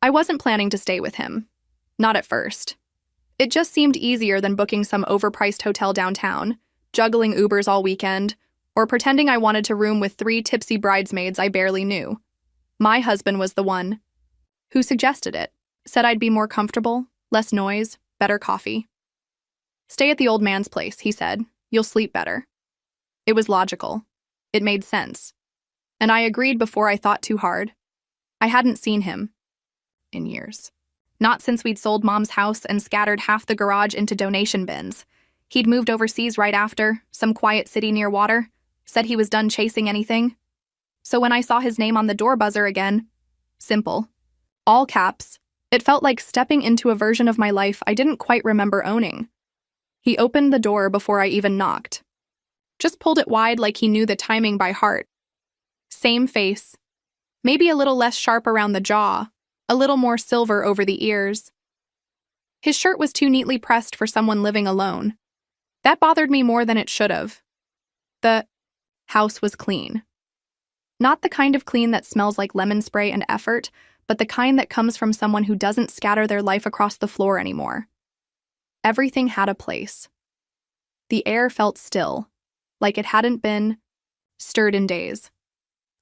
I wasn't planning to stay with him. Not at first. It just seemed easier than booking some overpriced hotel downtown, juggling Ubers all weekend, or pretending I wanted to room with 3 tipsy bridesmaids I barely knew. My husband was the one who suggested it, said I'd be more comfortable, less noise, better coffee. Stay at the old man's place, he said. You'll sleep better. It was logical. It made sense. And I agreed before I thought too hard. I hadn't seen him in years. Not since we'd sold Mom's house and scattered half the garage into donation bins. He'd moved overseas right after, some quiet city near water, said he was done chasing anything. So when I saw his name on the door buzzer again, simple, all caps, it felt like stepping into a version of my life I didn't quite remember owning. He opened the door before I even knocked. Just pulled it wide like he knew the timing by heart. Same face. Maybe a little less sharp around the jaw, a little more silver over the ears. His shirt was too neatly pressed for someone living alone. That bothered me more than it should have. The house was clean. Not the kind of clean that smells like lemon spray and effort, but the kind that comes from someone who doesn't scatter their life across the floor anymore. Everything had a place. The air felt still, like it hadn't been stirred in days.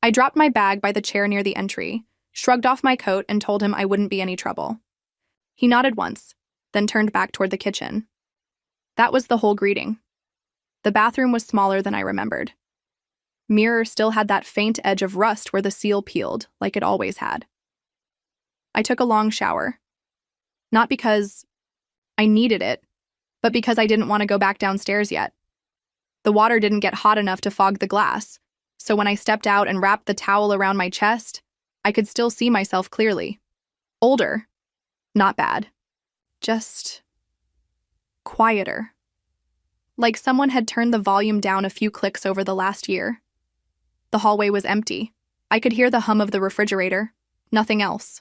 I dropped my bag by the chair near the entry, shrugged off my coat, and told him I wouldn't be any trouble. He nodded once, then turned back toward the kitchen. That was the whole greeting. The bathroom was smaller than I remembered. Mirror still had that faint edge of rust where the seal peeled, like it always had. I took a long shower. Not because I needed it, but because I didn't want to go back downstairs yet. The water didn't get hot enough to fog the glass, so when I stepped out and wrapped the towel around my chest, I could still see myself clearly. Older. Not bad. Just quieter. Like someone had turned the volume down a few clicks over the last year. The hallway was empty. I could hear the hum of the refrigerator. Nothing else.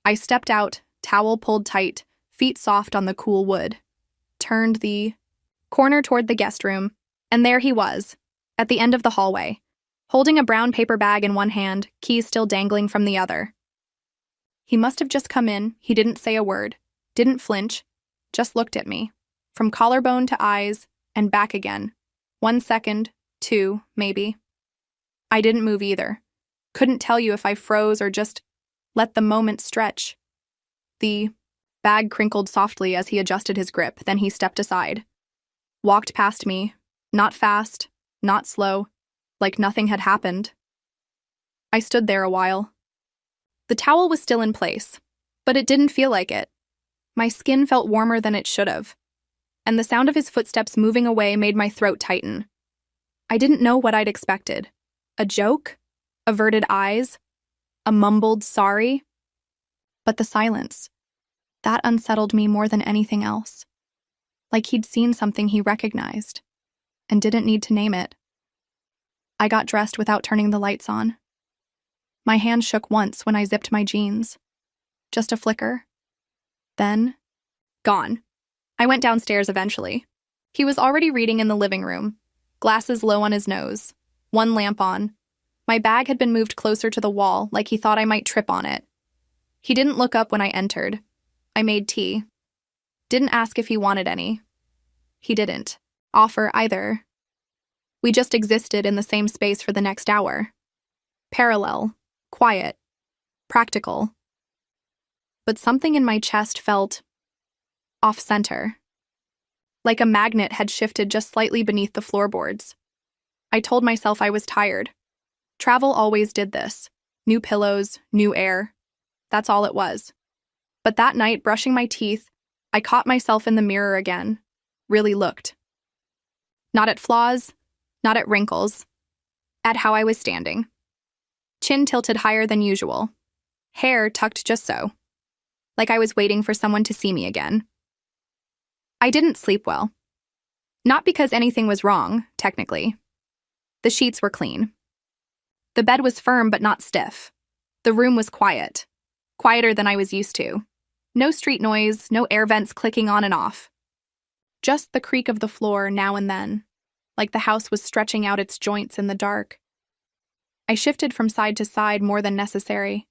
I stepped out, towel pulled tight, feet soft on the cool wood. Turned the corner toward the guest room, and there he was, at the end of the hallway, holding a brown paper bag in one hand, keys still dangling from the other. He must have just come in. He didn't say a word, didn't flinch, just looked at me, from collarbone to eyes, and back again. 1 second, 2, maybe. I didn't move either. Couldn't tell you if I froze or just let the moment stretch. The bag crinkled softly as he adjusted his grip, then he stepped aside. Walked past me, not fast, not slow, like nothing had happened. I stood there a while. The towel was still in place, but it didn't feel like it. My skin felt warmer than it should have, and the sound of his footsteps moving away made my throat tighten. I didn't know what I'd expected. A joke? Averted eyes? A mumbled sorry? But the silence. That unsettled me more than anything else. Like he'd seen something he recognized, and didn't need to name it. I got dressed without turning the lights on. My hand shook once when I zipped my jeans. Just a flicker. Then, gone. I went downstairs eventually. He was already reading in the living room, glasses low on his nose, one lamp on. My bag had been moved closer to the wall, like he thought I might trip on it. He didn't look up when I entered. I made tea. Didn't ask if he wanted any. He didn't offer either. We just existed in the same space for the next hour. Parallel, quiet, practical. But something in my chest felt off-center. Like a magnet had shifted just slightly beneath the floorboards. I told myself I was tired. Travel always did this. New pillows, new air. That's all it was. But that night, brushing my teeth, I caught myself in the mirror again. Really looked. Not at flaws, not at wrinkles. At how I was standing. Chin tilted higher than usual. Hair tucked just so. Like I was waiting for someone to see me again. I didn't sleep well. Not because anything was wrong, technically. The sheets were clean. The bed was firm but not stiff. The room was quiet. Quieter than I was used to. No street noise, no air vents clicking on and off. Just the creak of the floor now and then, like the house was stretching out its joints in the dark. I shifted from side to side more than necessary.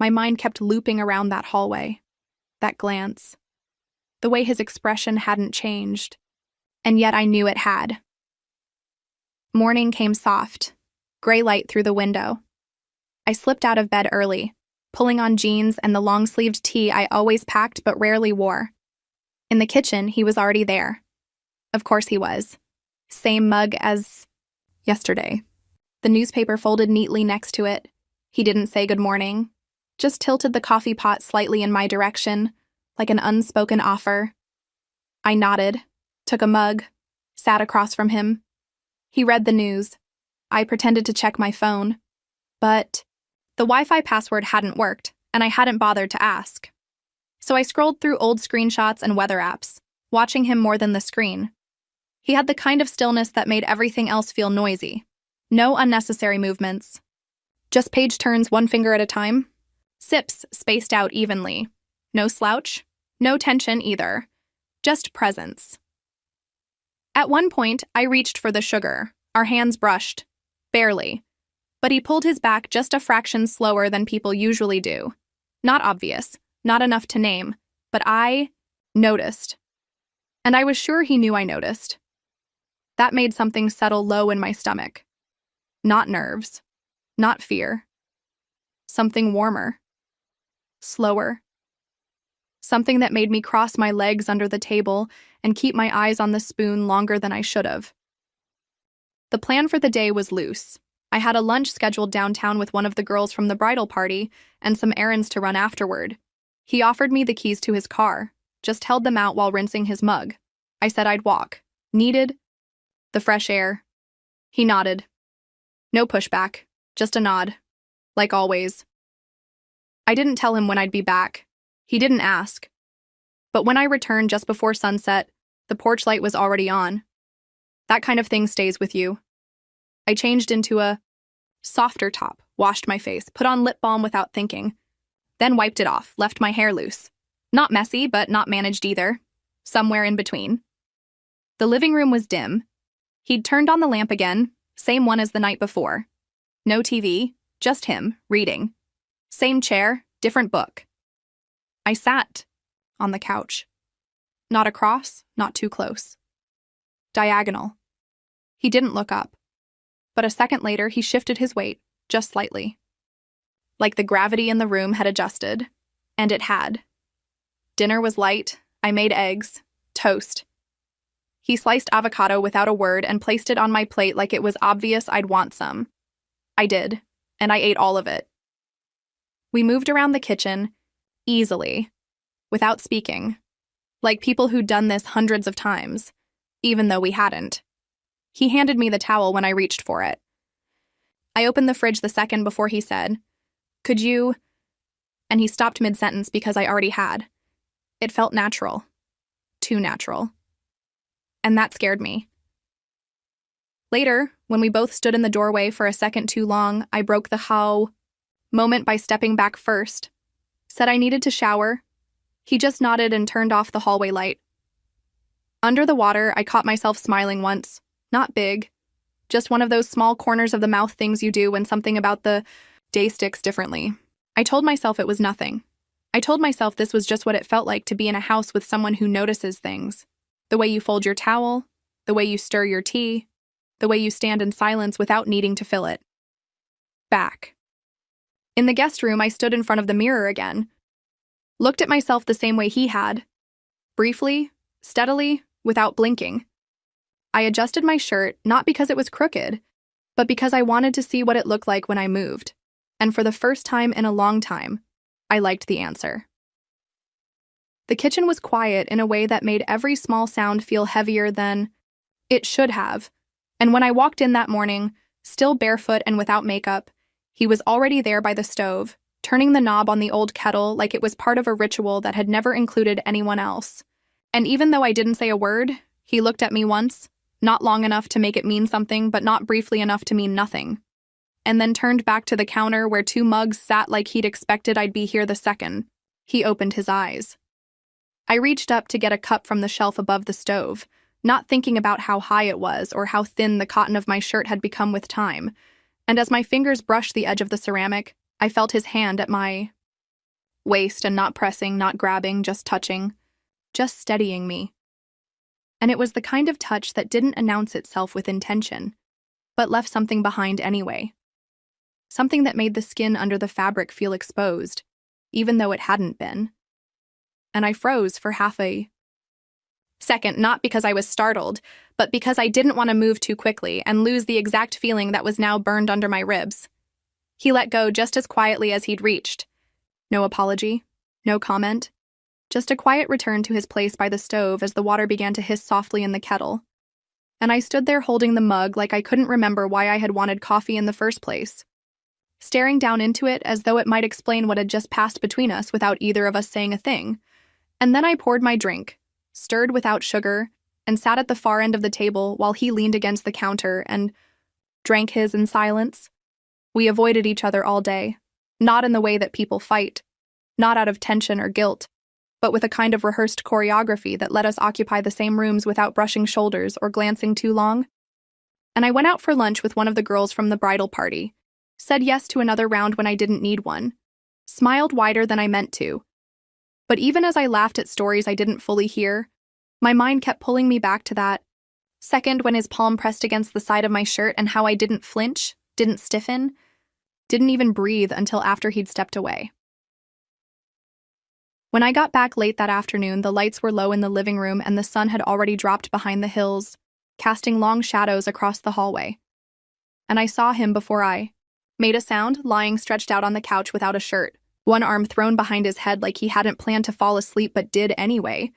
My mind kept looping around that hallway, that glance, the way his expression hadn't changed, and yet I knew it had. Morning came soft, gray light through the window. I slipped out of bed early, pulling on jeans and the long-sleeved tee I always packed but rarely wore. In the kitchen, he was already there. Of course he was. Same mug as yesterday. The newspaper folded neatly next to it. He didn't say good morning, just tilted the coffee pot slightly in my direction, like an unspoken offer. I nodded, took a mug, sat across from him. He read the news. I pretended to check my phone. But the Wi-Fi password hadn't worked, and I hadn't bothered to ask. So I scrolled through old screenshots and weather apps, watching him more than the screen. He had the kind of stillness that made everything else feel noisy. No unnecessary movements. Just page turns one finger at a time. Sips spaced out evenly. No slouch, no tension either. Just presence. At one point, I reached for the sugar. Our hands brushed. Barely. But he pulled his back just a fraction slower than people usually do. Not obvious, not enough to name, but I noticed. And I was sure he knew I noticed. That made something settle low in my stomach. Not nerves. Not fear. Something warmer. Slower. Something that made me cross my legs under the table and keep my eyes on the spoon longer than I should have. The plan for the day was loose. I had a lunch scheduled downtown with one of the girls from the bridal party and some errands to run afterward. He offered me the keys to his car, just held them out while rinsing his mug. I said I'd walk. Needed the fresh air. He nodded. No pushback, just a nod. Like always. I didn't tell him when I'd be back. He didn't ask. But when I returned just before sunset, the porch light was already on. That kind of thing stays with you. I changed into a softer top, washed my face, put on lip balm without thinking, then wiped it off, left my hair loose. Not messy, but not managed either. Somewhere in between. The living room was dim. He'd turned on the lamp again, same one as the night before. No TV, just him, reading. Same chair, different book. I sat on the couch. Not across, not too close. Diagonal. He didn't look up. But a second later, he shifted his weight, just slightly. Like the gravity in the room had adjusted. And it had. Dinner was light. I made eggs. Toast. He sliced avocado without a word and placed it on my plate like it was obvious I'd want some. I did, and I ate all of it. We moved around the kitchen, easily, without speaking, like people who'd done this hundreds of times, even though we hadn't. He handed me the towel when I reached for it. I opened the fridge the second before he said, "Could you?" And he stopped mid-sentence because I already had. It felt natural. Too natural. And that scared me. Later, when we both stood in the doorway for a second too long, I broke the how moment by stepping back first. Said I needed to shower. He just nodded and turned off the hallway light. Under the water, I caught myself smiling once. Not big. Just one of those small corners of the mouth things you do when something about the day sticks differently. I told myself it was nothing. I told myself this was just what it felt like to be in a house with someone who notices things. The way you fold your towel, the way you stir your tea, the way you stand in silence without needing to fill it. Back. In the guest room, I stood in front of the mirror again. Looked at myself the same way he had. Briefly, steadily, without blinking. I adjusted my shirt, not because it was crooked, but because I wanted to see what it looked like when I moved. And for the first time in a long time, I liked the answer. The kitchen was quiet in a way that made every small sound feel heavier than it should have. And when I walked in that morning, still barefoot and without makeup, he was already there by the stove, turning the knob on the old kettle like it was part of a ritual that had never included anyone else. And even though I didn't say a word, he looked at me once, not long enough to make it mean something, but not briefly enough to mean nothing. And then turned back to the counter where 2 mugs sat like he'd expected I'd be here the second. He opened his eyes. I reached up to get a cup from the shelf above the stove, not thinking about how high it was or how thin the cotton of my shirt had become with time. And as my fingers brushed the edge of the ceramic, I felt his hand at my waist and not pressing, not grabbing, just touching, just steadying me. And it was the kind of touch that didn't announce itself with intention, but left something behind anyway. Something that made the skin under the fabric feel exposed, even though it hadn't been. And I froze for half a second, not because I was startled, but because I didn't want to move too quickly and lose the exact feeling that was now burned under my ribs. He let go just as quietly as he'd reached. No apology, no comment, just a quiet return to his place by the stove as the water began to hiss softly in the kettle. And I stood there holding the mug like I couldn't remember why I had wanted coffee in the first place, staring down into it as though it might explain what had just passed between us without either of us saying a thing. And then I poured my drink, stirred without sugar, and sat at the far end of the table while he leaned against the counter and drank his in silence. We avoided each other all day, not in the way that people fight, not out of tension or guilt, but with a kind of rehearsed choreography that let us occupy the same rooms without brushing shoulders or glancing too long. And I went out for lunch with one of the girls from the bridal party, said yes to another round when I didn't need one, smiled wider than I meant to. But even as I laughed at stories I didn't fully hear, my mind kept pulling me back to that second when his palm pressed against the side of my shirt and how I didn't flinch, didn't stiffen, didn't even breathe until after he'd stepped away. When I got back late that afternoon, the lights were low in the living room and the sun had already dropped behind the hills, casting long shadows across the hallway. And I saw him before I made a sound, lying stretched out on the couch without a shirt, one arm thrown behind his head like he hadn't planned to fall asleep but did anyway.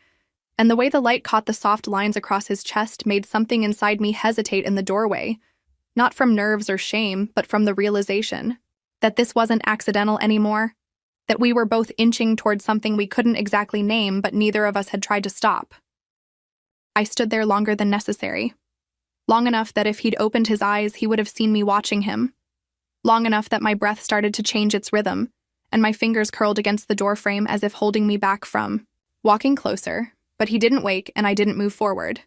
And the way the light caught the soft lines across his chest made something inside me hesitate in the doorway, not from nerves or shame, but from the realization that this wasn't accidental anymore, that we were both inching towards something we couldn't exactly name but neither of us had tried to stop. I stood there longer than necessary, long enough that if he'd opened his eyes he would have seen me watching him, long enough that my breath started to change its rhythm, and my fingers curled against the doorframe as if holding me back from walking closer, but he didn't wake and I didn't move forward.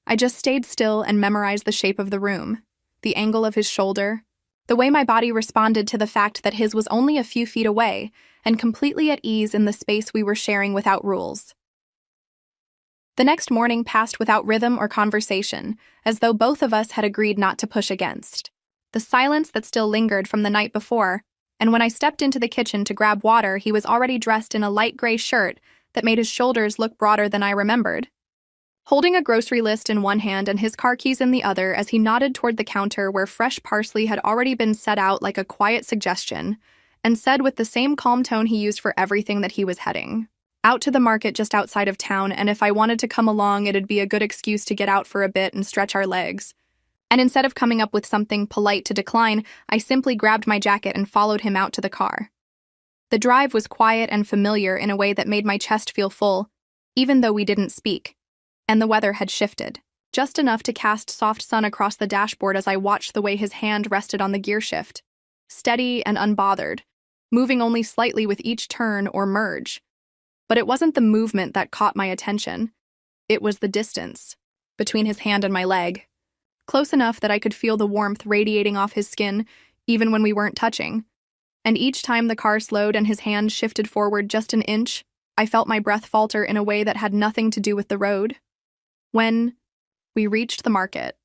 I just stayed still and memorized the shape of the room, the angle of his shoulder, the way my body responded to the fact that his was only a few feet away and completely at ease in the space we were sharing without rules. The next morning passed without rhythm or conversation, as though both of us had agreed not to push against the silence that still lingered from the night before, and when I stepped into the kitchen to grab water, he was already dressed in a light gray shirt that made his shoulders look broader than I remembered, holding a grocery list in one hand and his car keys in the other as he nodded toward the counter where fresh parsley had already been set out like a quiet suggestion, and said with the same calm tone he used for everything that he was heading out to the market just outside of town, and if I wanted to come along, it'd be a good excuse to get out for a bit and stretch our legs. And instead of coming up with something polite to decline, I simply grabbed my jacket and followed him out to the car. The drive was quiet and familiar in a way that made my chest feel full, even though we didn't speak. And the weather had shifted, just enough to cast soft sun across the dashboard as I watched the way his hand rested on the gear shift, steady and unbothered, moving only slightly with each turn or merge. But it wasn't the movement that caught my attention. It was the distance between his hand and my leg, close enough that I could feel the warmth radiating off his skin even when we weren't touching. And each time the car slowed and his hand shifted forward just an inch, I felt my breath falter in a way that had nothing to do with the road. When we reached the market,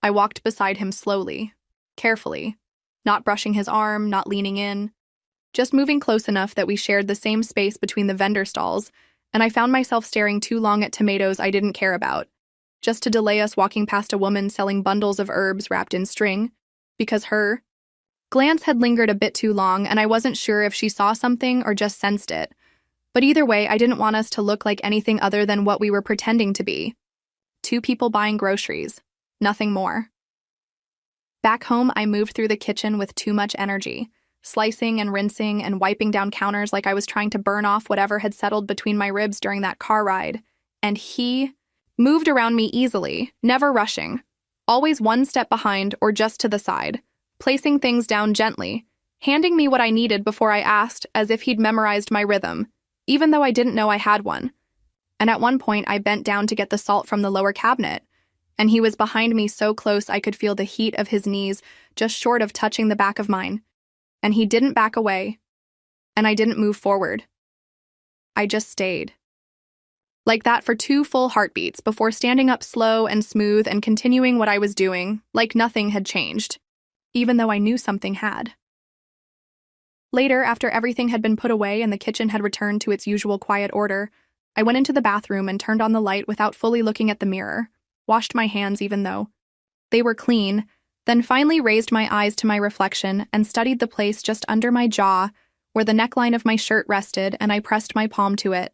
I walked beside him slowly, carefully, not brushing his arm, not leaning in, just moving close enough that we shared the same space between the vendor stalls, and I found myself staring too long at tomatoes I didn't care about, just to delay us walking past a woman selling bundles of herbs wrapped in string, because her glance had lingered a bit too long and I wasn't sure if she saw something or just sensed it. But either way, I didn't want us to look like anything other than what we were pretending to be. Two people buying groceries, nothing more. Back home, I moved through the kitchen with too much energy, slicing and rinsing and wiping down counters like I was trying to burn off whatever had settled between my ribs during that car ride. And he moved around me easily, never rushing, always one step behind or just to the side, placing things down gently, handing me what I needed before I asked as if he'd memorized my rhythm, even though I didn't know I had one. And at one point, I bent down to get the salt from the lower cabinet, and he was behind me so close I could feel the heat of his knees just short of touching the back of mine. And he didn't back away, and I didn't move forward, I just stayed. Like that for 2 full heartbeats before standing up slow and smooth and continuing what I was doing, like nothing had changed, even though I knew something had. Later, after everything had been put away and the kitchen had returned to its usual quiet order, I went into the bathroom and turned on the light without fully looking at the mirror, washed my hands even though they were clean, then finally raised my eyes to my reflection and studied the place just under my jaw where the neckline of my shirt rested, and I pressed my palm to it.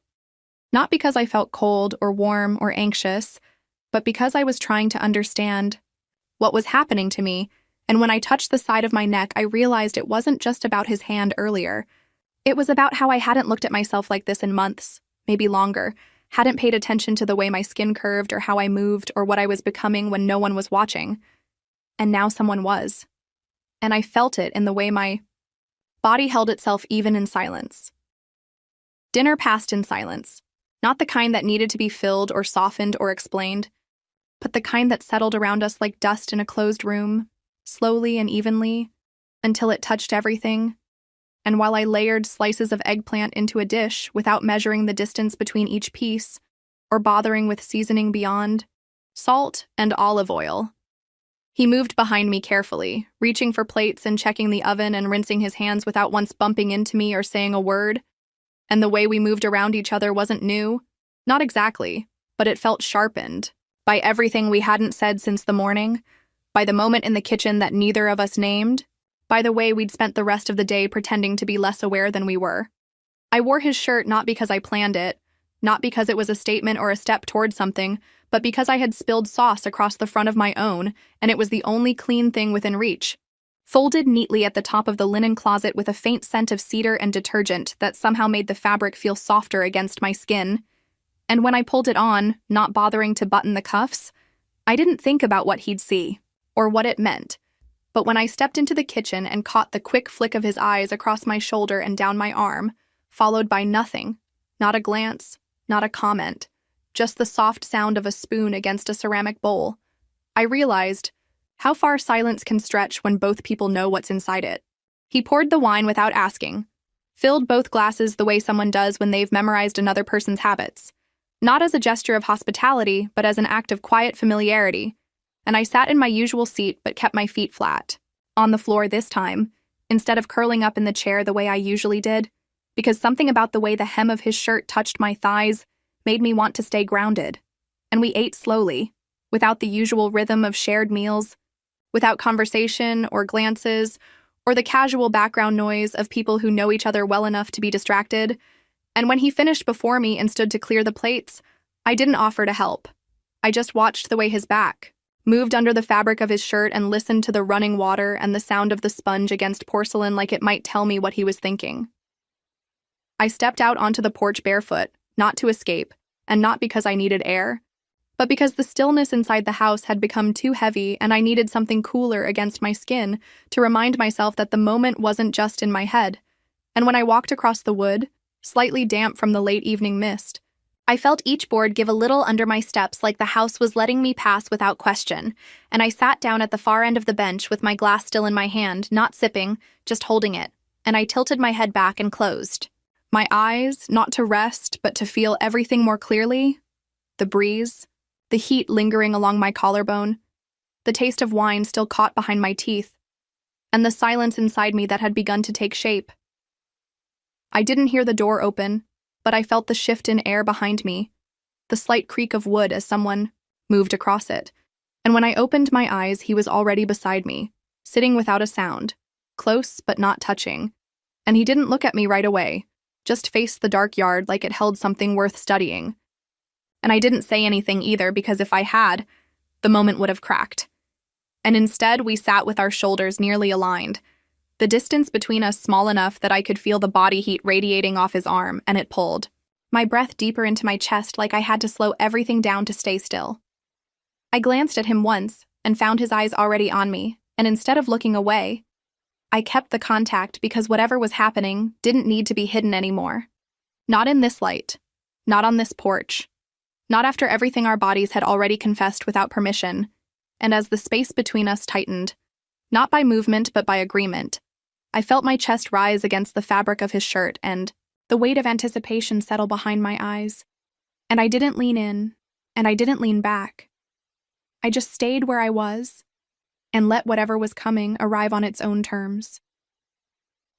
Not because I felt cold or warm or anxious, but because I was trying to understand what was happening to me, and when I touched the side of my neck, I realized it wasn't just about his hand earlier. It was about how I hadn't looked at myself like this in months, maybe longer, hadn't paid attention to the way my skin curved or how I moved or what I was becoming when no one was watching. And now someone was. And I felt it in the way my body held itself even in silence. Dinner passed in silence, not the kind that needed to be filled or softened or explained, but the kind that settled around us like dust in a closed room, slowly and evenly, until it touched everything. And while I layered slices of eggplant into a dish without measuring the distance between each piece, or bothering with seasoning beyond, salt and olive oil, he moved behind me carefully, reaching for plates and checking the oven and rinsing his hands without once bumping into me or saying a word. And the way we moved around each other wasn't new. Not exactly, but it felt sharpened by everything we hadn't said since the morning, by the moment in the kitchen that neither of us named, by the way we'd spent the rest of the day pretending to be less aware than we were. I wore his shirt not because I planned it, not because it was a statement or a step toward something, but because I had spilled sauce across the front of my own, and it was the only clean thing within reach. Folded neatly at the top of the linen closet with a faint scent of cedar and detergent that somehow made the fabric feel softer against my skin. And when I pulled it on, not bothering to button the cuffs, I didn't think about what he'd see, or what it meant. But when I stepped into the kitchen and caught the quick flick of his eyes across my shoulder and down my arm, followed by nothing, not a glance, not a comment, just the soft sound of a spoon against a ceramic bowl, I realized how far silence can stretch when both people know what's inside it. He poured the wine without asking, filled both glasses the way someone does when they've memorized another person's habits, not as a gesture of hospitality, but as an act of quiet familiarity. And I sat in my usual seat but kept my feet flat, on the floor this time, instead of curling up in the chair the way I usually did, because something about the way the hem of his shirt touched my thighs made me want to stay grounded. And we ate slowly, without the usual rhythm of shared meals, without conversation or glances, or the casual background noise of people who know each other well enough to be distracted. And when he finished before me and stood to clear the plates, I didn't offer to help. I just watched the way his back moved under the fabric of his shirt and listened to the running water and the sound of the sponge against porcelain like it might tell me what he was thinking. I stepped out onto the porch barefoot, not to escape, and not because I needed air, but because the stillness inside the house had become too heavy and I needed something cooler against my skin to remind myself that the moment wasn't just in my head. And when I walked across the wood, slightly damp from the late evening mist, I felt each board give a little under my steps like the house was letting me pass without question, and I sat down at the far end of the bench with my glass still in my hand, not sipping, just holding it, and I tilted my head back and closed my eyes, not to rest, but to feel everything more clearly. The breeze, the heat lingering along my collarbone, the taste of wine still caught behind my teeth, and the silence inside me that had begun to take shape. I didn't hear the door open, but I felt the shift in air behind me, the slight creak of wood as someone moved across it. And when I opened my eyes, he was already beside me, sitting without a sound, close but not touching. And he didn't look at me right away, just faced the dark yard like it held something worth studying. And I didn't say anything either, because if I had, the moment would have cracked. And instead, we sat with our shoulders nearly aligned, the distance between us small enough that I could feel the body heat radiating off his arm, and it pulled my breath deeper into my chest like I had to slow everything down to stay still. I glanced at him once and found his eyes already on me, and instead of looking away, I kept the contact because whatever was happening didn't need to be hidden anymore. Not in this light, not on this porch, not after everything our bodies had already confessed without permission, and as the space between us tightened, not by movement but by agreement, I felt my chest rise against the fabric of his shirt, and The weight of anticipation settled behind my eyes, and I didn't lean in, and I didn't lean back. I just stayed where I was and let whatever was coming arrive on its own terms.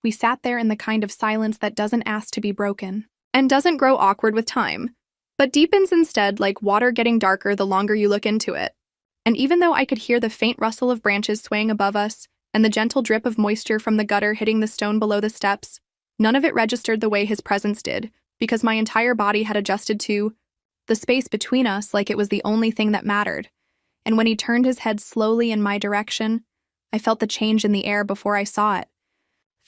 We sat there in the kind of silence that doesn't ask to be broken and doesn't grow awkward with time, but deepens instead like water getting darker the longer you look into it. And even though I could hear the faint rustle of branches swaying above us and the gentle drip of moisture from the gutter hitting the stone below the steps, none of it registered the way his presence did, because my entire body had adjusted to the space between us like it was the only thing that mattered. And when he turned his head slowly in my direction, I felt the change in the air before I saw it.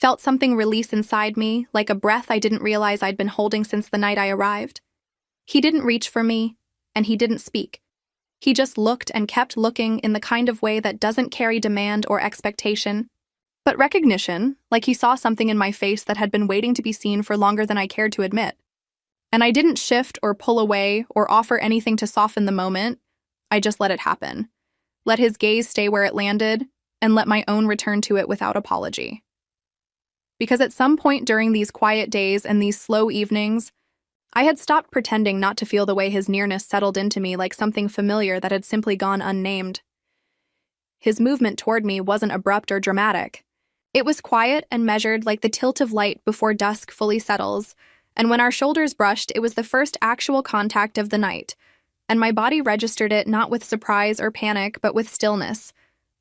Felt something release inside me, like a breath I didn't realize I'd been holding since the night I arrived. He didn't reach for me, and he didn't speak. He just looked and kept looking in the kind of way that doesn't carry demand or expectation, but recognition, like he saw something in my face that had been waiting to be seen for longer than I cared to admit. And I didn't shift or pull away or offer anything to soften the moment. I just let it happen. Let his gaze stay where it landed, and let my own return to it without apology. Because at some point during these quiet days and these slow evenings, I had stopped pretending not to feel the way his nearness settled into me like something familiar that had simply gone unnamed. His movement toward me wasn't abrupt or dramatic. It was quiet and measured like the tilt of light before dusk fully settles, and when our shoulders brushed, it was the first actual contact of the night, and my body registered it not with surprise or panic, but with stillness,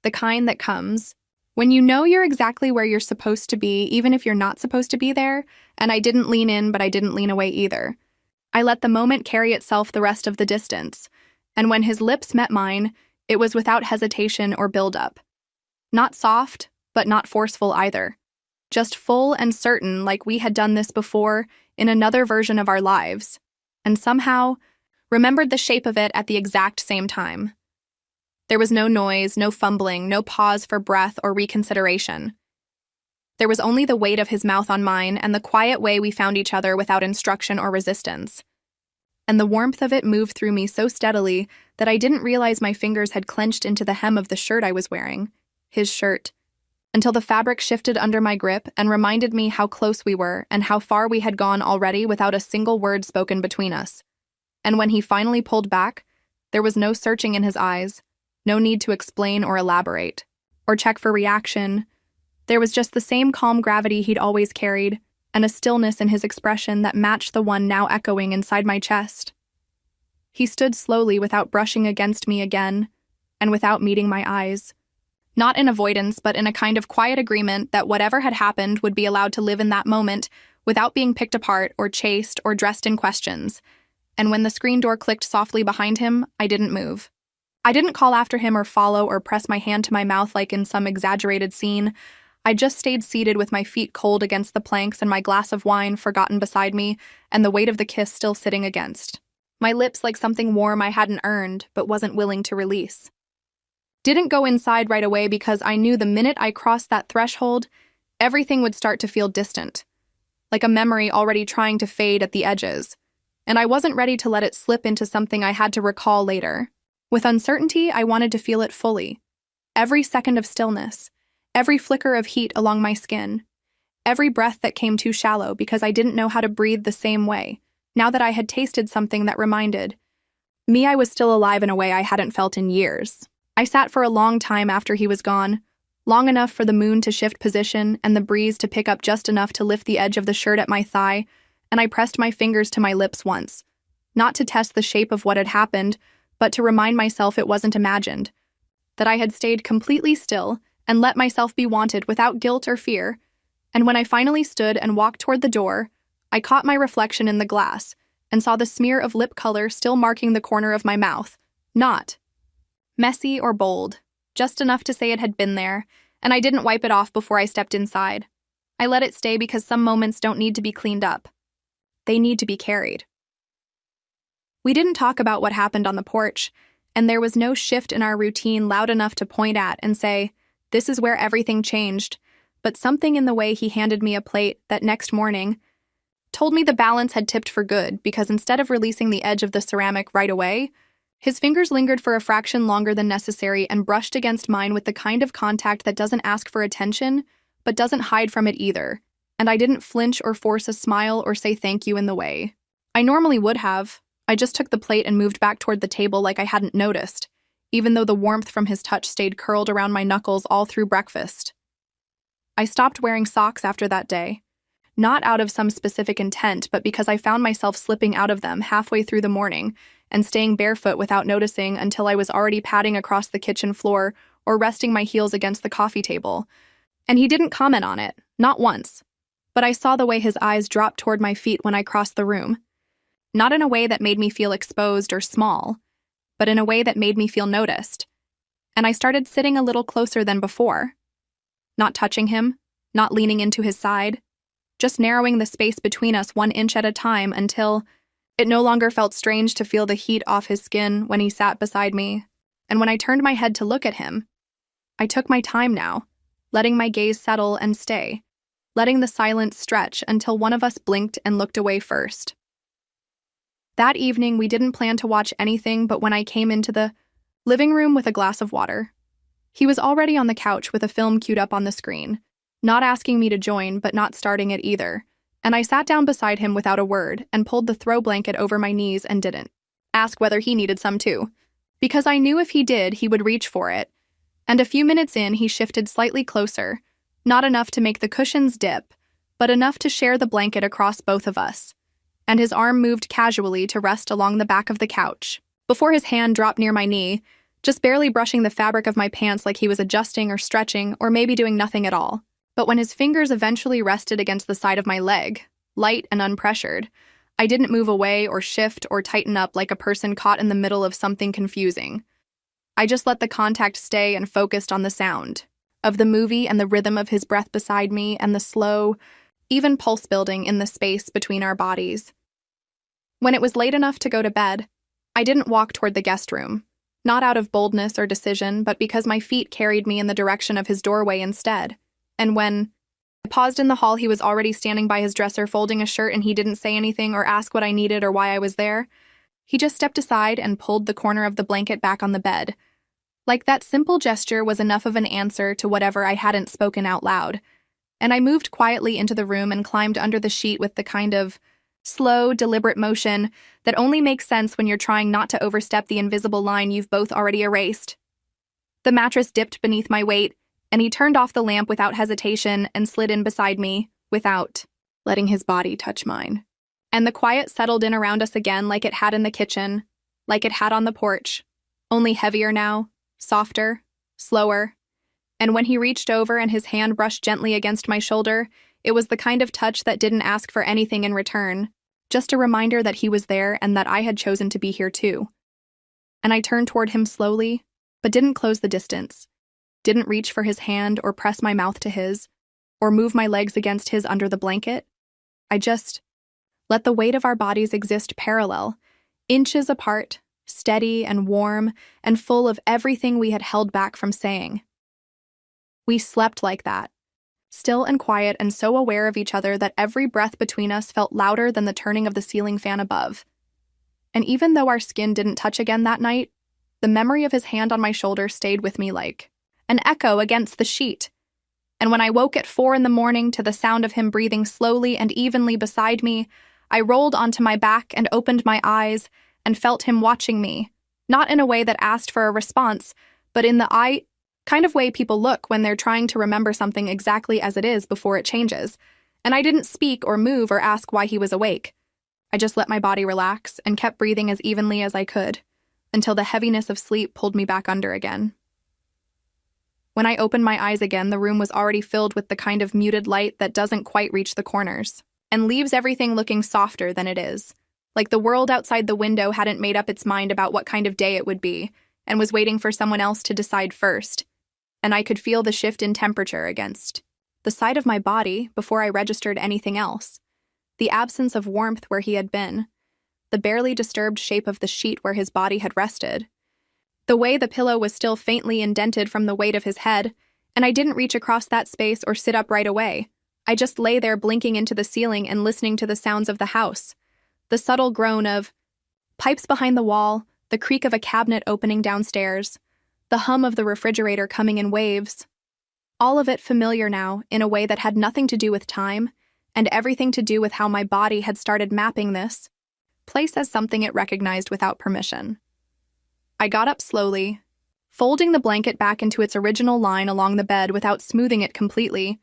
the kind that comes when you know you're exactly where you're supposed to be, even if you're not supposed to be there. And I didn't lean in, but I didn't lean away either. I let the moment carry itself the rest of the distance, and when his lips met mine, it was without hesitation or build-up. Not soft, but not forceful either. Just full and certain, like we had done this before in another version of our lives, and somehow remembered the shape of it at the exact same time. There was no noise, no fumbling, no pause for breath or reconsideration. There was only the weight of his mouth on mine and the quiet way we found each other without instruction or resistance. And the warmth of it moved through me so steadily that I didn't realize my fingers had clenched into the hem of the shirt I was wearing, his shirt, until the fabric shifted under my grip and reminded me how close we were and how far we had gone already without a single word spoken between us. And when he finally pulled back, there was no searching in his eyes, no need to explain or elaborate, or check for reaction. There was just the same calm gravity he'd always carried, and a stillness in his expression that matched the one now echoing inside my chest. He stood slowly without brushing against me again, and without meeting my eyes. Not in avoidance, but in a kind of quiet agreement that whatever had happened would be allowed to live in that moment without being picked apart or chased or dressed in questions. And when the screen door clicked softly behind him, I didn't move. I didn't call after him or follow or press my hand to my mouth like in some exaggerated scene. I just stayed seated with my feet cold against the planks and my glass of wine forgotten beside me and the weight of the kiss still sitting against my lips like something warm I hadn't earned but wasn't willing to release. Didn't go inside right away because I knew the minute I crossed that threshold, everything would start to feel distant, like a memory already trying to fade at the edges, and I wasn't ready to let it slip into something I had to recall later. With uncertainty, I wanted to feel it fully. Every second of stillness, every flicker of heat along my skin, every breath that came too shallow because I didn't know how to breathe the same way, now that I had tasted something that reminded me I was still alive in a way I hadn't felt in years. I sat for a long time after he was gone, long enough for the moon to shift position and the breeze to pick up just enough to lift the edge of the shirt at my thigh, and I pressed my fingers to my lips once, not to test the shape of what had happened, but to remind myself it wasn't imagined, that I had stayed completely still and let myself be wanted without guilt or fear. And when I finally stood and walked toward the door, I caught my reflection in the glass and saw the smear of lip color still marking the corner of my mouth. Not messy or bold, just enough to say it had been there, and I didn't wipe it off before I stepped inside. I let it stay because some moments don't need to be cleaned up. They need to be carried. We didn't talk about what happened on the porch, and there was no shift in our routine loud enough to point at and say, this is where everything changed, but something in the way he handed me a plate that next morning told me the balance had tipped for good because instead of releasing the edge of the ceramic right away, his fingers lingered for a fraction longer than necessary and brushed against mine with the kind of contact that doesn't ask for attention, but doesn't hide from it either, and I didn't flinch or force a smile or say thank you in the way I normally would have. I just took the plate and moved back toward the table like I hadn't noticed, even though the warmth from his touch stayed curled around my knuckles all through breakfast. I stopped wearing socks after that day, not out of some specific intent, but because I found myself slipping out of them halfway through the morning and staying barefoot without noticing until I was already padding across the kitchen floor or resting my heels against the coffee table. And he didn't comment on it, not once. But I saw the way his eyes dropped toward my feet when I crossed the room. Not in a way that made me feel exposed or small, but in a way that made me feel noticed. And I started sitting a little closer than before. Not touching him, not leaning into his side, just narrowing the space between us 1 inch at a time until it no longer felt strange to feel the heat off his skin when he sat beside me. And when I turned my head to look at him, I took my time now, letting my gaze settle and stay, letting the silence stretch until one of us blinked and looked away first. That evening, we didn't plan to watch anything but when I came into the living room with a glass of water. He was already on the couch with a film queued up on the screen, not asking me to join but not starting it either, and I sat down beside him without a word and pulled the throw blanket over my knees and didn't ask whether he needed some too, because I knew if he did, he would reach for it. And a few minutes in, he shifted slightly closer, not enough to make the cushions dip, but enough to share the blanket across both of us. And his arm moved casually to rest along the back of the couch, before his hand dropped near my knee, just barely brushing the fabric of my pants like he was adjusting or stretching or maybe doing nothing at all. But when his fingers eventually rested against the side of my leg, light and unpressured, I didn't move away or shift or tighten up like a person caught in the middle of something confusing. I just let the contact stay and focused on the sound of the movie and the rhythm of his breath beside me and the slow, even pulse building in the space between our bodies. When it was late enough to go to bed, I didn't walk toward the guest room, not out of boldness or decision, but because my feet carried me in the direction of his doorway instead. And when I paused in the hall, he was already standing by his dresser folding a shirt, and he didn't say anything or ask what I needed or why I was there. He just stepped aside and pulled the corner of the blanket back on the bed. Like that simple gesture was enough of an answer to whatever I hadn't spoken out loud. And I moved quietly into the room and climbed under the sheet with the kind of slow, deliberate motion that only makes sense when you're trying not to overstep the invisible line you've both already erased. The mattress dipped beneath my weight, and he turned off the lamp without hesitation and slid in beside me, without letting his body touch mine. And the quiet settled in around us again like it had in the kitchen, like it had on the porch, only heavier now, softer, slower. And when he reached over and his hand brushed gently against my shoulder, it was the kind of touch that didn't ask for anything in return, just a reminder that he was there and that I had chosen to be here too. And I turned toward him slowly, but didn't close the distance, didn't reach for his hand or press my mouth to his, or move my legs against his under the blanket. I just let the weight of our bodies exist parallel, inches apart, steady and warm, and full of everything we had held back from saying. We slept like that, still and quiet and so aware of each other that every breath between us felt louder than the turning of the ceiling fan above. And even though our skin didn't touch again that night, the memory of his hand on my shoulder stayed with me like an echo against the sheet. And when I woke at 4 a.m. to the sound of him breathing slowly and evenly beside me, I rolled onto my back and opened my eyes and felt him watching me, not in a way that asked for a response, but in the kind of way people look when they're trying to remember something exactly as it is before it changes. And I didn't speak or move or ask why he was awake. I just let my body relax and kept breathing as evenly as I could, until the heaviness of sleep pulled me back under again. When I opened my eyes again, the room was already filled with the kind of muted light that doesn't quite reach the corners, and leaves everything looking softer than it is, like the world outside the window hadn't made up its mind about what kind of day it would be, and was waiting for someone else to decide first. And I could feel the shift in temperature against the side of my body before I registered anything else. The absence of warmth where he had been, the barely disturbed shape of the sheet where his body had rested, the way the pillow was still faintly indented from the weight of his head, and I didn't reach across that space or sit up right away. I just lay there blinking into the ceiling and listening to the sounds of the house, the subtle groan of pipes behind the wall, the creak of a cabinet opening downstairs, the hum of the refrigerator coming in waves. All of it familiar now in a way that had nothing to do with time and everything to do with how my body had started mapping this place as something it recognized without permission. I got up slowly, folding the blanket back into its original line along the bed without smoothing it completely,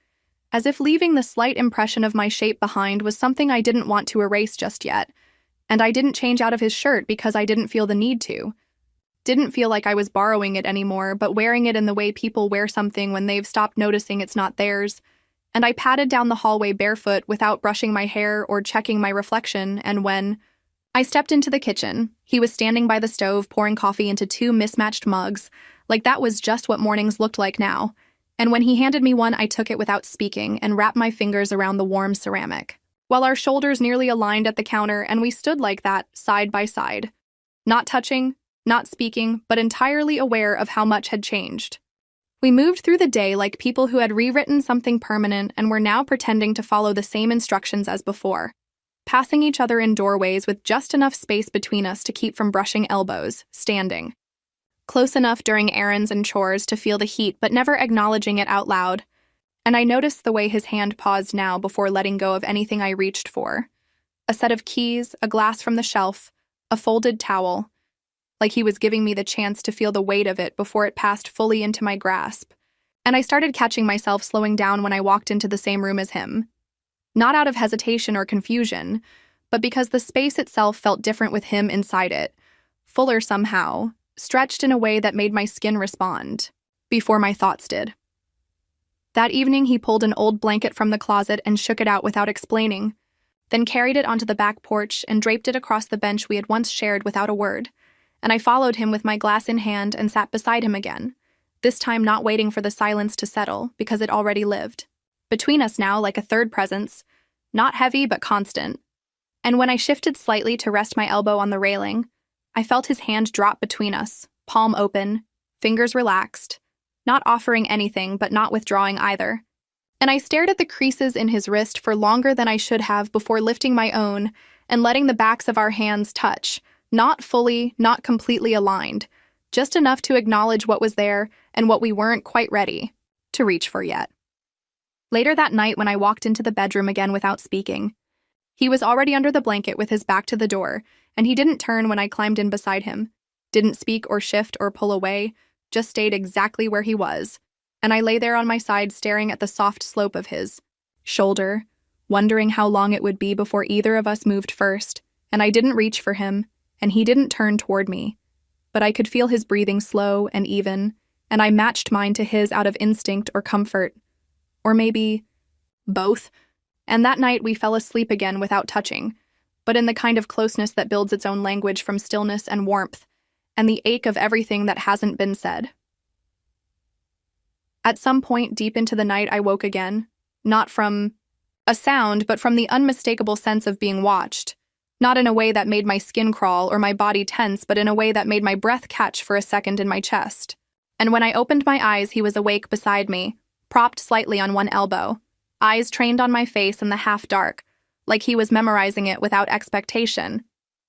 as if leaving the slight impression of my shape behind was something I didn't want to erase just yet, and I didn't change out of his shirt because I didn't feel the need to. Didn't feel like I was borrowing it anymore, but wearing it in the way people wear something when they've stopped noticing it's not theirs, and I padded down the hallway barefoot without brushing my hair or checking my reflection, and when I stepped into the kitchen, he was standing by the stove pouring coffee into two mismatched mugs, like that was just what mornings looked like now, and when he handed me one, I took it without speaking and wrapped my fingers around the warm ceramic, while our shoulders nearly aligned at the counter and we stood like that, side by side, not touching, not speaking, but entirely aware of how much had changed. We moved through the day like people who had rewritten something permanent and were now pretending to follow the same instructions as before, passing each other in doorways with just enough space between us to keep from brushing elbows, standing close enough during errands and chores to feel the heat but never acknowledging it out loud, and I noticed the way his hand paused now before letting go of anything I reached for. A set of keys, a glass from the shelf, a folded towel, like he was giving me the chance to feel the weight of it before it passed fully into my grasp, and I started catching myself slowing down when I walked into the same room as him. Not out of hesitation or confusion, but because the space itself felt different with him inside it, fuller somehow, stretched in a way that made my skin respond, before my thoughts did. That evening, he pulled an old blanket from the closet and shook it out without explaining, then carried it onto the back porch and draped it across the bench we had once shared without a word, and I followed him with my glass in hand and sat beside him again, this time not waiting for the silence to settle, because it already lived. Between us now, like a third presence, not heavy but constant. And when I shifted slightly to rest my elbow on the railing, I felt his hand drop between us, palm open, fingers relaxed, not offering anything but not withdrawing either. And I stared at the creases in his wrist for longer than I should have before lifting my own and letting the backs of our hands touch, not fully, not completely aligned, just enough to acknowledge what was there and what we weren't quite ready to reach for yet. Later that night, when I walked into the bedroom again without speaking, he was already under the blanket with his back to the door, and he didn't turn when I climbed in beside him, didn't speak or shift or pull away, just stayed exactly where he was, and I lay there on my side staring at the soft slope of his shoulder, wondering how long it would be before either of us moved first, and I didn't reach for him, and he didn't turn toward me, but I could feel his breathing slow and even, and I matched mine to his out of instinct or comfort, or maybe both. And that night we fell asleep again without touching, but in the kind of closeness that builds its own language from stillness and warmth, and the ache of everything that hasn't been said. At some point deep into the night I woke again, not from a sound, but from the unmistakable sense of being watched, not in a way that made my skin crawl or my body tense, but in a way that made my breath catch for a second in my chest. And when I opened my eyes, he was awake beside me, propped slightly on one elbow, eyes trained on my face in the half-dark, like he was memorizing it without expectation,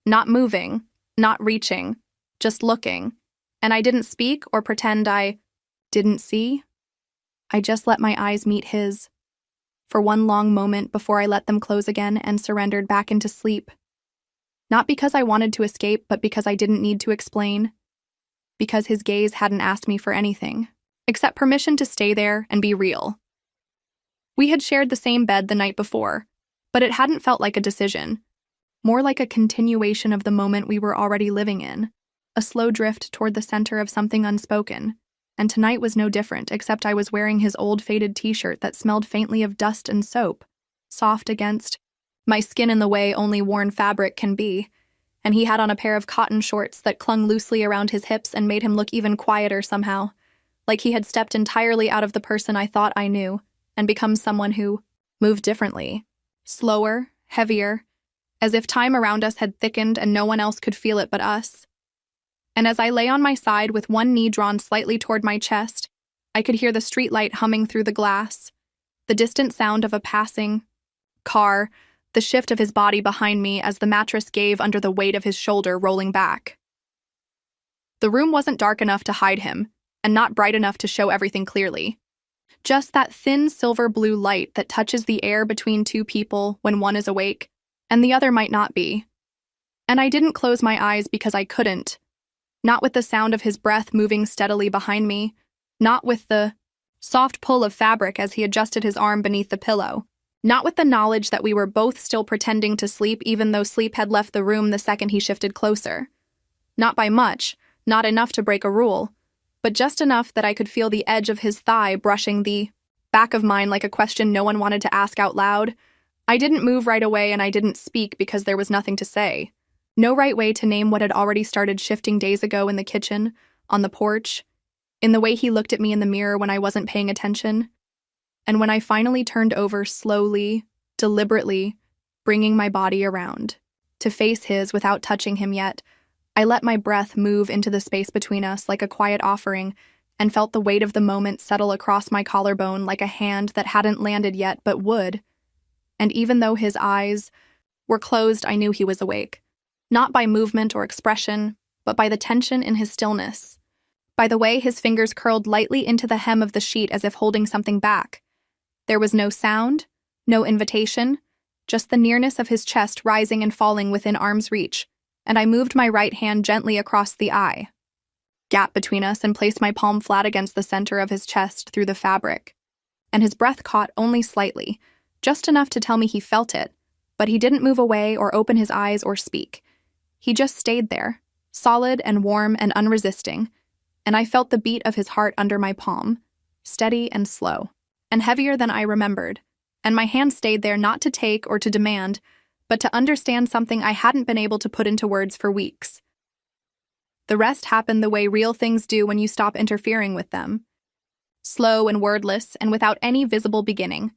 not moving, not reaching, just looking, and I didn't speak or pretend I didn't see. I just let my eyes meet his, for one long moment before I let them close again and surrendered back into sleep. Not because I wanted to escape, but because I didn't need to explain, because his gaze hadn't asked me for anything, except permission to stay there and be real. We had shared the same bed the night before, but it hadn't felt like a decision, more like a continuation of the moment we were already living in, a slow drift toward the center of something unspoken, and tonight was no different, except I was wearing his old faded t-shirt that smelled faintly of dust and soap, soft against my skin in the way only worn fabric can be, and he had on a pair of cotton shorts that clung loosely around his hips and made him look even quieter somehow, like he had stepped entirely out of the person I thought I knew and become someone who moved differently, slower, heavier, as if time around us had thickened and no one else could feel it but us. And as I lay on my side with one knee drawn slightly toward my chest, I could hear the streetlight humming through the glass, the distant sound of a passing car, the shift of his body behind me as the mattress gave under the weight of his shoulder rolling back. The room wasn't dark enough to hide him, and not bright enough to show everything clearly. just that thin silver blue light that touches the air between two people when one is awake, and the other might not be. And I didn't close my eyes because I couldn't. Not with the sound of his breath moving steadily behind me, not with the soft pull of fabric as he adjusted his arm beneath the pillow, not with the knowledge that we were both still pretending to sleep even though sleep had left the room the second he shifted closer. Not by much, not enough to break a rule, but just enough that I could feel the edge of his thigh brushing the back of mine like a question no one wanted to ask out loud. I didn't move right away and I didn't speak because there was nothing to say. No right way to name what had already started shifting days ago in the kitchen, on the porch, in the way he looked at me in the mirror when I wasn't paying attention. And when I finally turned over slowly, deliberately, bringing my body around, to face his without touching him yet, I let my breath move into the space between us like a quiet offering and felt the weight of the moment settle across my collarbone like a hand that hadn't landed yet but would. And even though his eyes were closed, I knew he was awake. Not by movement or expression, but by the tension in his stillness. By the way his fingers curled lightly into the hem of the sheet as if holding something back. There was no sound, no invitation, just the nearness of his chest rising and falling within arm's reach, and I moved my right hand gently across the eye gap between us and placed my palm flat against the center of his chest through the fabric. And his breath caught only slightly, just enough to tell me he felt it, but he didn't move away or open his eyes or speak. He just stayed there, solid and warm and unresisting, and I felt the beat of his heart under my palm, steady and slow, and heavier than I remembered, and my hand stayed there not to take or to demand, but to understand something I hadn't been able to put into words for weeks. The rest happened the way real things do when you stop interfering with them. Slow and wordless and without any visible beginning.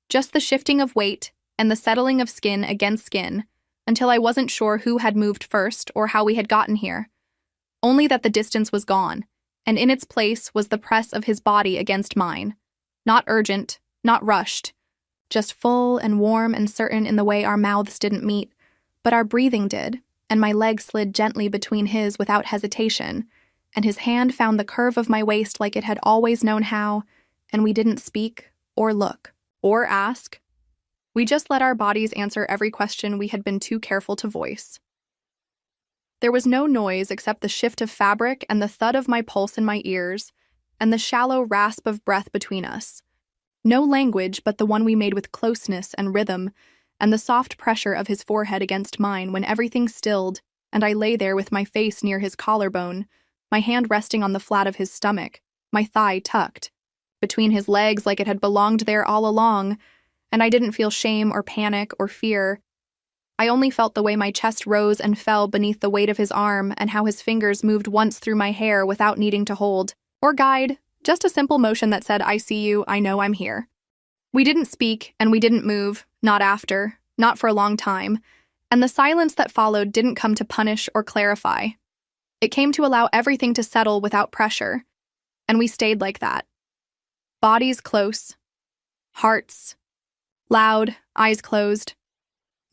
Just the shifting of weight and the settling of skin against skin until I wasn't sure who had moved first or how we had gotten here. Only that the distance was gone, and in its place was the press of his body against mine. Not urgent, not rushed, just full and warm and certain in the way our mouths didn't meet, but our breathing did, and my leg slid gently between his without hesitation, and his hand found the curve of my waist like it had always known how, and we didn't speak or look or ask. We just let our bodies answer every question we had been too careful to voice. There was no noise except the shift of fabric and the thud of my pulse in my ears, and the shallow rasp of breath between us. No language but the one we made with closeness and rhythm, and the soft pressure of his forehead against mine when everything stilled, and I lay there with my face near his collarbone, my hand resting on the flat of his stomach, my thigh tucked, between his legs like it had belonged there all along, and I didn't feel shame or panic or fear. I only felt the way my chest rose and fell beneath the weight of his arm and how his fingers moved once through my hair without needing to hold or guide, just a simple motion that said, "I see you, I know I'm here." We didn't speak, and we didn't move, not after, not for a long time, and the silence that followed didn't come to punish or clarify. It came to allow everything to settle without pressure, and we stayed like that. Bodies close, hearts loud, eyes closed.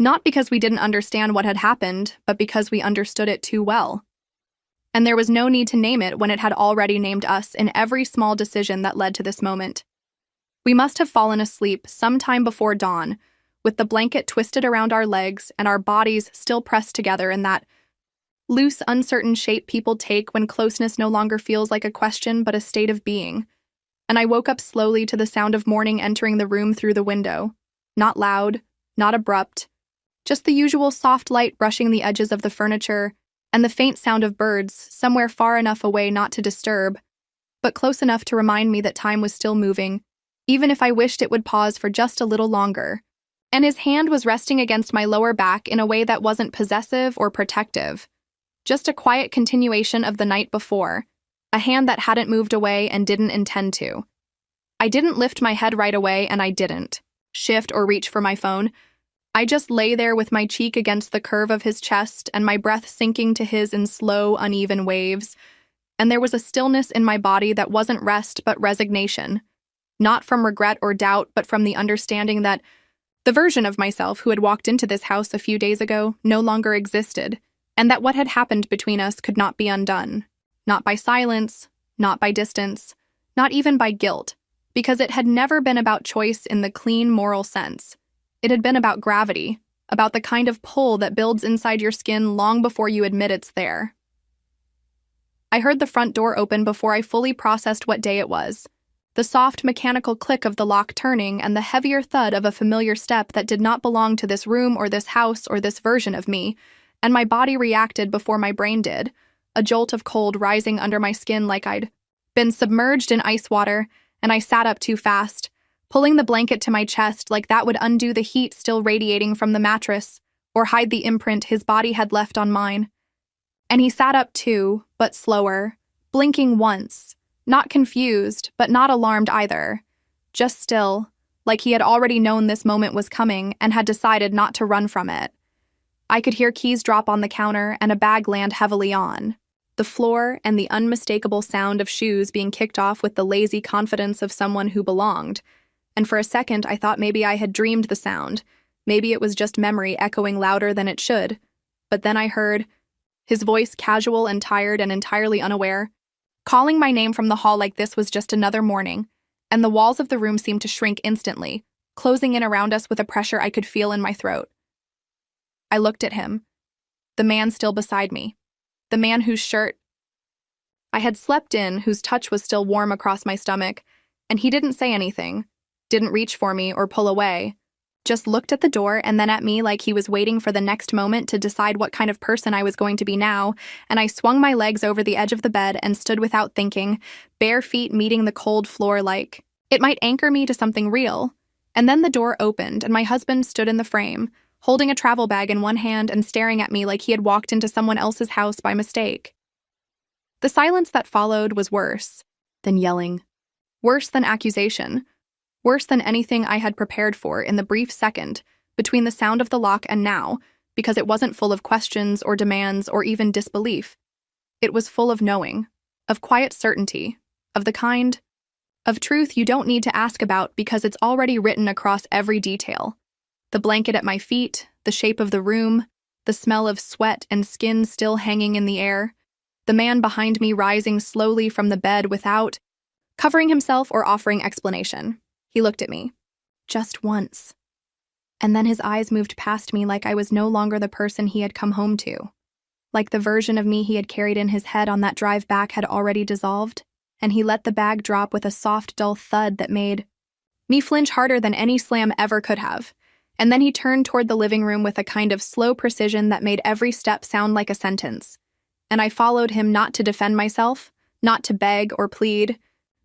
Not because we didn't understand what had happened, but because we understood it too well. And there was no need to name it when it had already named us in every small decision that led to this moment. We must have fallen asleep sometime before dawn, with the blanket twisted around our legs and our bodies still pressed together in that loose, uncertain shape people take when closeness no longer feels like a question but a state of being. And I woke up slowly to the sound of morning entering the room through the window. Not loud, not abrupt, just the usual soft light brushing the edges of the furniture and the faint sound of birds somewhere far enough away not to disturb, but close enough to remind me that time was still moving, even if I wished it would pause for just a little longer. And his hand was resting against my lower back in a way that wasn't possessive or protective, just a quiet continuation of the night before, a hand that hadn't moved away and didn't intend to. I didn't lift my head right away, and I didn't shift or reach for my phone. I just lay there with my cheek against the curve of his chest and my breath sinking to his in slow, uneven waves, and there was a stillness in my body that wasn't rest but resignation, not from regret or doubt, but from the understanding that the version of myself who had walked into this house a few days ago no longer existed, and that what had happened between us could not be undone, not by silence, not by distance, not even by guilt, because it had never been about choice in the clean moral sense. It had been about gravity, about the kind of pull that builds inside your skin long before you admit it's there. I heard the front door open before I fully processed what day it was. The soft mechanical click of the lock turning and the heavier thud of a familiar step that did not belong to this room or this house or this version of me, and my body reacted before my brain did, a jolt of cold rising under my skin like I'd been submerged in ice water, and I sat up too fast, pulling the blanket to my chest like that would undo the heat still radiating from the mattress, or hide the imprint his body had left on mine. And he sat up too, but slower, blinking once, not confused, but not alarmed either, just still, like he had already known this moment was coming and had decided not to run from it. I could hear keys drop on the counter and a bag land heavily on the floor, and the unmistakable sound of shoes being kicked off with the lazy confidence of someone who belonged. And for a second, I thought maybe I had dreamed the sound. Maybe it was just memory echoing louder than it should. But then I heard his voice, casual and tired and entirely unaware. Calling my name from the hall like this was just another morning, and the walls of the room seemed to shrink instantly, closing in around us with a pressure I could feel in my throat. I looked at him, the man still beside me, the man whose shirt I had slept in, whose touch was still warm across my stomach, and he didn't say anything, didn't reach for me or pull away, just looked at the door and then at me like he was waiting for the next moment to decide what kind of person I was going to be now, and I swung my legs over the edge of the bed and stood without thinking, bare feet meeting the cold floor like it might anchor me to something real. And then the door opened and my husband stood in the frame, holding a travel bag in one hand and staring at me like he had walked into someone else's house by mistake. The silence that followed was worse than yelling, worse than accusation, worse than anything I had prepared for in the brief second between the sound of the lock and now, because it wasn't full of questions or demands or even disbelief. It was full of knowing, of quiet certainty, of the kind of truth you don't need to ask about because it's already written across every detail. The blanket at my feet, the shape of the room, the smell of sweat and skin still hanging in the air, the man behind me rising slowly from the bed without covering himself or offering explanation. He looked at me. Just once. And then his eyes moved past me like I was no longer the person he had come home to. Like the version of me he had carried in his head on that drive back had already dissolved, and he let the bag drop with a soft, dull thud that made me flinch harder than any slam ever could have. And then he turned toward the living room with a kind of slow precision that made every step sound like a sentence. And I followed him not to defend myself, not to beg or plead,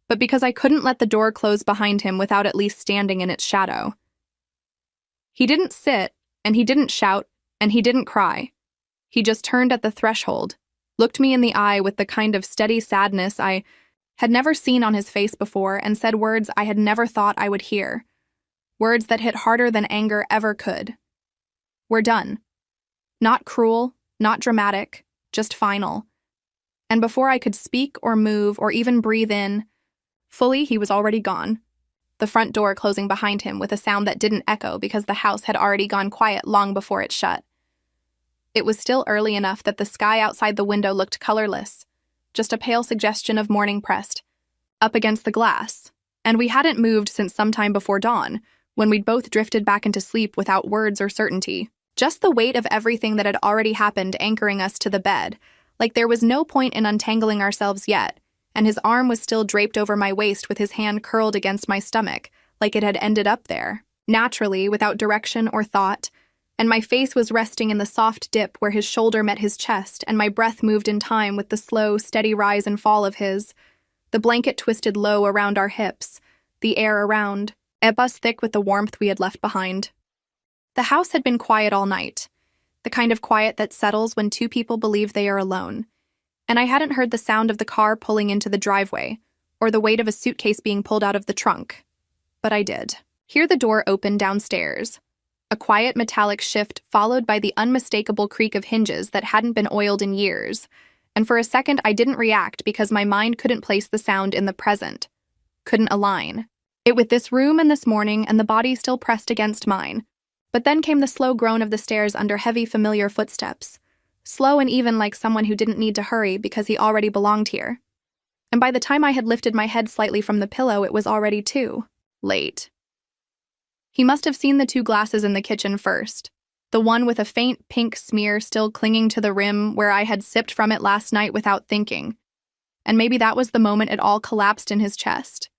but because I couldn't let the door close behind him without at least standing in its shadow. He didn't sit, and he didn't shout, and he didn't cry. He just turned at the threshold, looked me in the eye with the kind of steady sadness I had never seen on his face before, and said words I had never thought I would hear. Words that hit harder than anger ever could. We're done. Not cruel, not dramatic, just final. And before I could speak or move or even breathe in fully, he was already gone, the front door closing behind him with a sound that didn't echo because the house had already gone quiet long before it shut. It was still early enough that the sky outside the window looked colorless, just a pale suggestion of morning pressed up against the glass, and we hadn't moved since sometime before dawn, when we'd both drifted back into sleep without words or certainty. Just the weight of everything that had already happened anchoring us to the bed, like there was no point in untangling ourselves yet, and his arm was still draped over my waist with his hand curled against my stomach, like it had ended up there, naturally, without direction or thought, and my face was resting in the soft dip where his shoulder met his chest, and my breath moved in time with the slow, steady rise and fall of his. The blanket twisted low around our hips, the air around us thick with the warmth we had left behind. The house had been quiet all night, the kind of quiet that settles when two people believe they are alone, and I hadn't heard the sound of the car pulling into the driveway, or the weight of a suitcase being pulled out of the trunk. But I did hear the door open downstairs, a quiet metallic shift followed by the unmistakable creak of hinges that hadn't been oiled in years, and for a second I didn't react because my mind couldn't place the sound in the present, couldn't align it with this room and this morning and the body still pressed against mine. But then came the slow groan of the stairs under heavy, familiar footsteps, slow and even like someone who didn't need to hurry because he already belonged here. and by the time I had lifted my head slightly from the pillow, it was already too late. He must have seen the two glasses in the kitchen first, the one with a faint pink smear still clinging to the rim where I had sipped from it last night without thinking. And maybe that was the moment it all collapsed in his chest.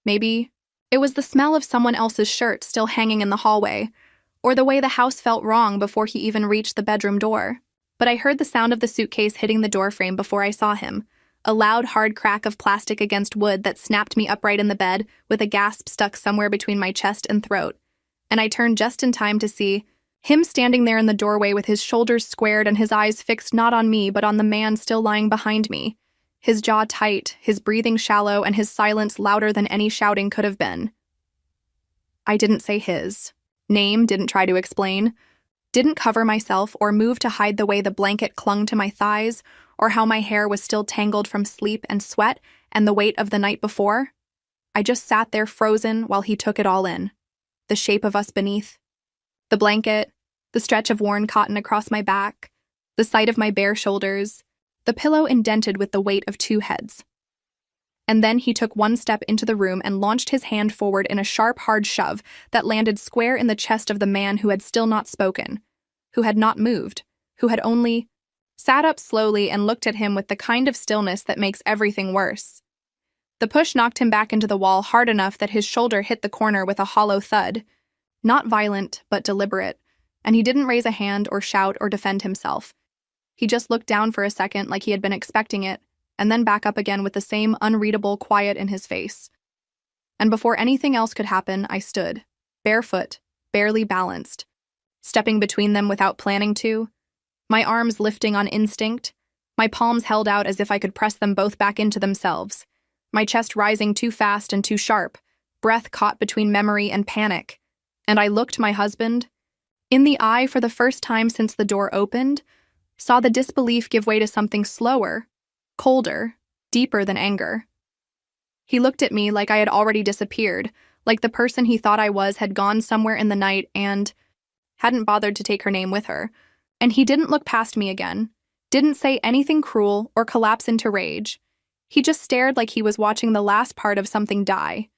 Maybe it was the smell of someone else's shirt still hanging in the hallway, or the way the house felt wrong before he even reached the bedroom door. But I heard the sound of the suitcase hitting the doorframe before I saw him, a loud, hard crack of plastic against wood that snapped me upright in the bed with a gasp stuck somewhere between my chest and throat. And I turned just in time to see him standing there in the doorway with his shoulders squared and his eyes fixed not on me but on the man still lying behind me, his jaw tight, his breathing shallow, and his silence louder than any shouting could have been. I didn't say his name, didn't try to explain, didn't cover myself or move to hide the way the blanket clung to my thighs or how my hair was still tangled from sleep and sweat and the weight of the night before. I just sat there frozen while he took it all in. The shape of us beneath, the blanket, the stretch of worn cotton across my back, the sight of my bare shoulders, the pillow indented with the weight of two heads. And then he took one step into the room and launched his hand forward in a sharp, hard shove that landed square in the chest of the man who had still not spoken, who had not moved, who had only sat up slowly and looked at him with the kind of stillness that makes everything worse. The push knocked him back into the wall hard enough that his shoulder hit the corner with a hollow thud, not violent but deliberate, and he didn't raise a hand or shout or defend himself. He just looked down for a second like he had been expecting it, and then back up again with the same unreadable quiet in his face. And before anything else could happen, I stood, barefoot, barely balanced, stepping between them without planning to, my arms lifting on instinct, my palms held out as if I could press them both back into themselves, my chest rising too fast and too sharp, breath caught between memory and panic. And I looked my husband in the eye for the first time since the door opened, saw the disbelief give way to something slower, colder, deeper than anger. He looked at me like I had already disappeared, like the person he thought I was had gone somewhere in the night and hadn't bothered to take her name with her. And he didn't look past me again, didn't say anything cruel or collapse into rage. He just stared like he was watching the last part of something die.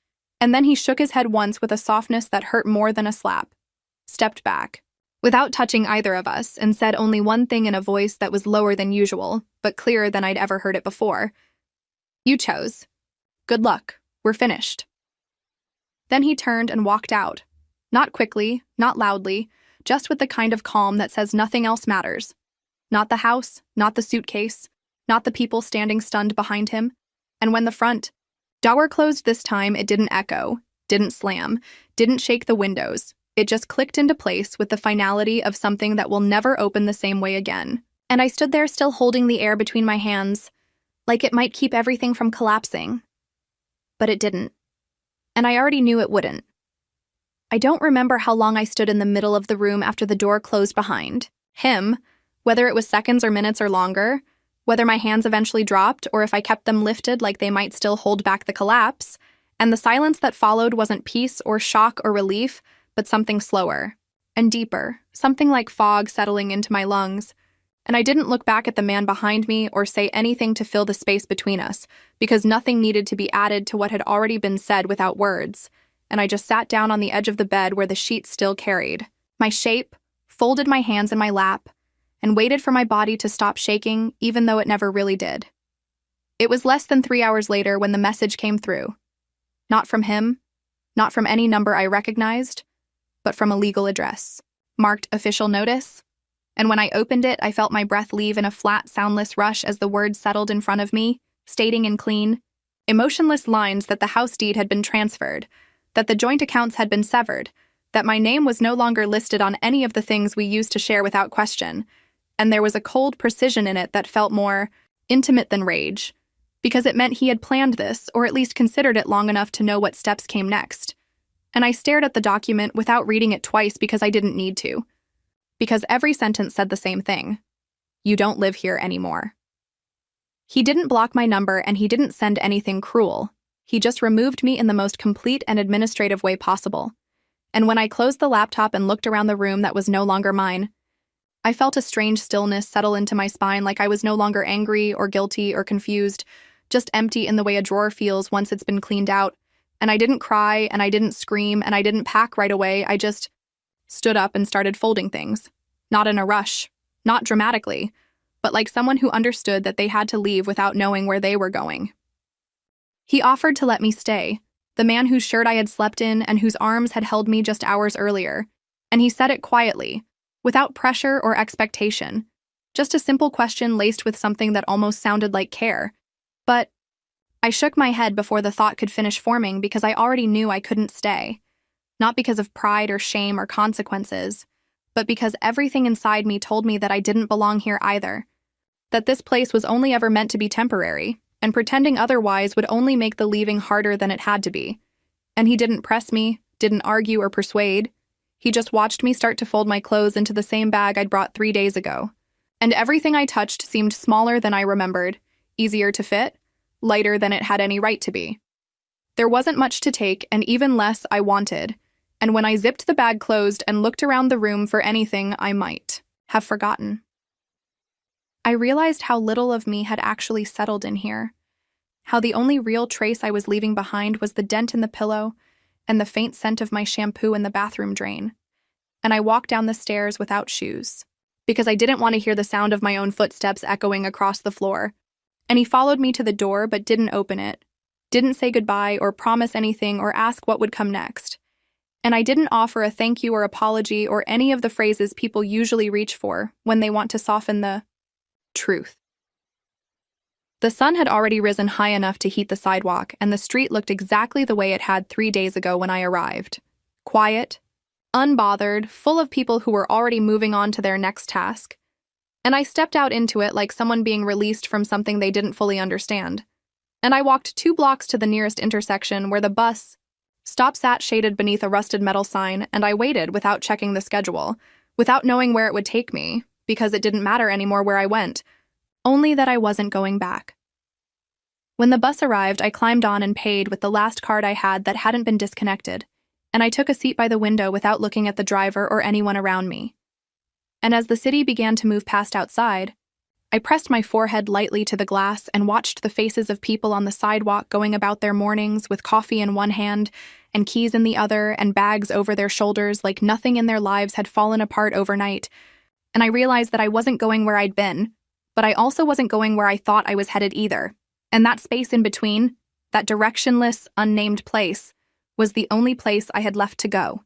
And then he shook his head once with a softness that hurt more than a slap, stepped back, without touching either of us, and said only one thing in a voice that was lower than usual, but clearer than I'd ever heard it before. "You chose. Good luck. We're finished." Then he turned and walked out. Not quickly, not loudly, just with the kind of calm that says nothing else matters. Not the house, not the suitcase, not the people standing stunned behind him. And when the front door closed this time, it didn't echo, didn't slam, didn't shake the windows. It just clicked into place with the finality of something that will never open the same way again. And I stood there still holding the air between my hands, like it might keep everything from collapsing. But it didn't. And I already knew it wouldn't. I don't remember how long I stood in the middle of the room after the door closed behind him, whether it was seconds or minutes or longer, whether my hands eventually dropped or if I kept them lifted like they might still hold back the collapse, and the silence that followed wasn't peace or shock or relief, but something slower and deeper, something like fog settling into my lungs. And I didn't look back at the man behind me or say anything to fill the space between us, because nothing needed to be added to what had already been said without words, and I just sat down on the edge of the bed where the sheet still carried my shape, folded my hands in my lap, and waited for my body to stop shaking, even though it never really did. It was less than 3 hours later when the message came through. Not from him, not from any number I recognized, but from a legal address, marked official notice. And when I opened it, I felt my breath leave in a flat, soundless rush as the words settled in front of me, stating in clean, emotionless lines that the house deed had been transferred, that the joint accounts had been severed, that my name was no longer listed on any of the things we used to share without question, and there was a cold precision in it that felt more intimate than rage, because it meant he had planned this, or at least considered it long enough to know what steps came next. And I stared at the document without reading it twice because I didn't need to. Because every sentence said the same thing. You don't live here anymore. He didn't block my number and he didn't send anything cruel. He just removed me in the most complete and administrative way possible. And when I closed the laptop and looked around the room that was no longer mine, I felt a strange stillness settle into my spine, like I was no longer angry or guilty or confused, just empty in the way a drawer feels once it's been cleaned out. And I didn't cry, and I didn't scream, and I didn't pack right away. I just stood up and started folding things. Not in a rush, not dramatically, but like someone who understood that they had to leave without knowing where they were going. He offered to let me stay, the man whose shirt I had slept in and whose arms had held me just hours earlier, and he said it quietly, without pressure or expectation, just a simple question laced with something that almost sounded like care. But I shook my head before the thought could finish forming because I already knew I couldn't stay, not because of pride or shame or consequences, but because everything inside me told me that I didn't belong here either, that this place was only ever meant to be temporary, and pretending otherwise would only make the leaving harder than it had to be. And he didn't press me, didn't argue or persuade. He just watched me start to fold my clothes into the same bag I'd brought 3 days ago. And everything I touched seemed smaller than I remembered, easier to fit, lighter than it had any right to be. There wasn't much to take, and even less I wanted, and when I zipped the bag closed and looked around the room for anything I might have forgotten, I realized how little of me had actually settled in here, how the only real trace I was leaving behind was the dent in the pillow and the faint scent of my shampoo in the bathroom drain. And I walked down the stairs without shoes, because I didn't want to hear the sound of my own footsteps echoing across the floor. And he followed me to the door but didn't open it, didn't say goodbye or promise anything or ask what would come next. And I didn't offer a thank you or apology or any of the phrases people usually reach for when they want to soften the truth. The sun had already risen high enough to heat the sidewalk, and the street looked exactly the way it had 3 days ago when I arrived. Quiet, unbothered, full of people who were already moving on to their next task. And I stepped out into it like someone being released from something they didn't fully understand. And I walked 2 blocks to the nearest intersection where the bus stop sat shaded beneath a rusted metal sign, and I waited without checking the schedule, without knowing where it would take me, because it didn't matter anymore where I went, only that I wasn't going back. When the bus arrived, I climbed on and paid with the last card I had that hadn't been disconnected, and I took a seat by the window without looking at the driver or anyone around me. And as the city began to move past outside, I pressed my forehead lightly to the glass and watched the faces of people on the sidewalk going about their mornings with coffee in one hand and keys in the other and bags over their shoulders like nothing in their lives had fallen apart overnight. And I realized that I wasn't going where I'd been, but I also wasn't going where I thought I was headed either. And that space in between, that directionless, unnamed place, was the only place I had left to go.